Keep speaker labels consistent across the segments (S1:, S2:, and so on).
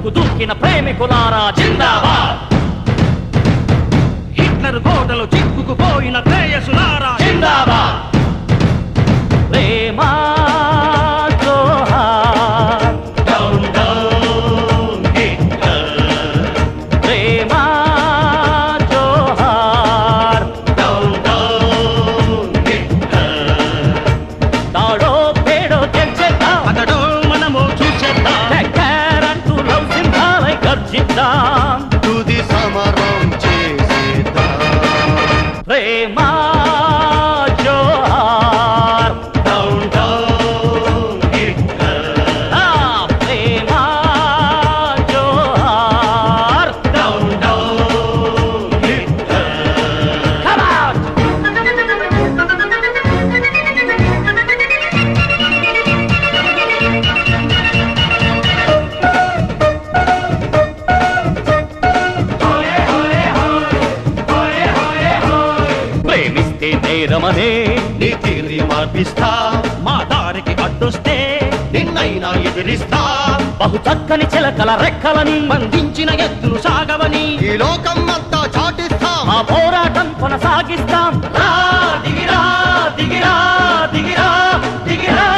S1: ముందుకు దూకిన ప్రేమికులారా జిందాబాద్.
S2: హిట్లర్ గోడలు చిక్కుకుపోయిన ప్రేయసులారా
S1: జిందాబాద్. ప్రేమ జోహార్,
S2: డౌన్ డౌన్ హిట్లర్.
S1: ప్రేమ జోహార్,
S2: డౌన్ డౌన్ హిట్లర్.
S1: తాడో పేడో తెచ్చేద్దాం,
S2: అతడో మనము చూసేద్దాం.
S1: అంటూ లవ్ సింహాలై గర్జిద్దాం.
S3: తుది సమరం చేసేద్దాం.
S1: ప్రేమ జోహార్,
S2: డౌన్ డౌన్ హిట్లర్.
S1: ప్రేమ జోహార్.
S2: Down down Hitler.
S1: Come out! ప్రేమిస్తే నేరమనే
S3: నీ తీరి మార్పిస్తా,
S2: మా దారికి అడ్డొస్తే
S3: నిన్నైనా ఎదిరిస్తా.
S1: బహు చక్కని చిలకల రెక్కలని
S2: బంధించిన ఎద్దులు సాగవని
S3: ఈ లోకం అంతా చాటిస్తాం.
S1: మా పోరాటం కొనసాగిస్తాం.
S2: రా దిగిరా దిగిరా దిగిరా దిగిరా.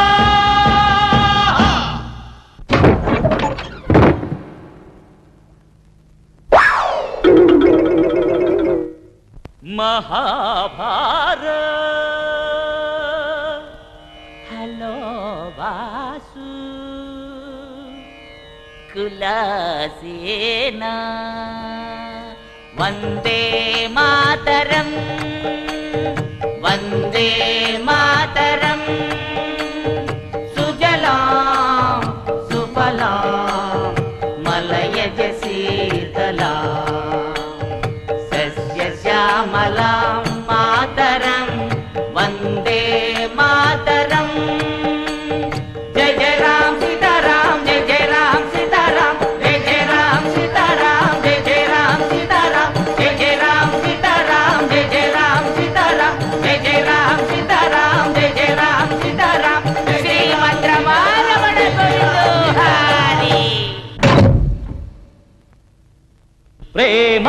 S1: మహాభారత్. హలో వాసు కులసేనా వందే మాతరం, వందే మాతరం. సుజలాం సుఫలాం మలయజ శీతలాం సస్యశ్యామలాం మాతరం, వందే మాతరం. జయ జయ రామ్ సీతారాం, జయ జయ రామ్ సీతారాం, జయ జయ రామ్ సీతారాం, జయ జయ రామ్ సీతారాం, జయ జయ రామ్ సీతారాం, జయ జయ రామ్ సీతారాం, జయ జయ రామ్ సీతారాం, జయ జయ రామ్ సీతారాం. శ్రీమద్రమారమణ గోవిందో హరి. ప్రేమ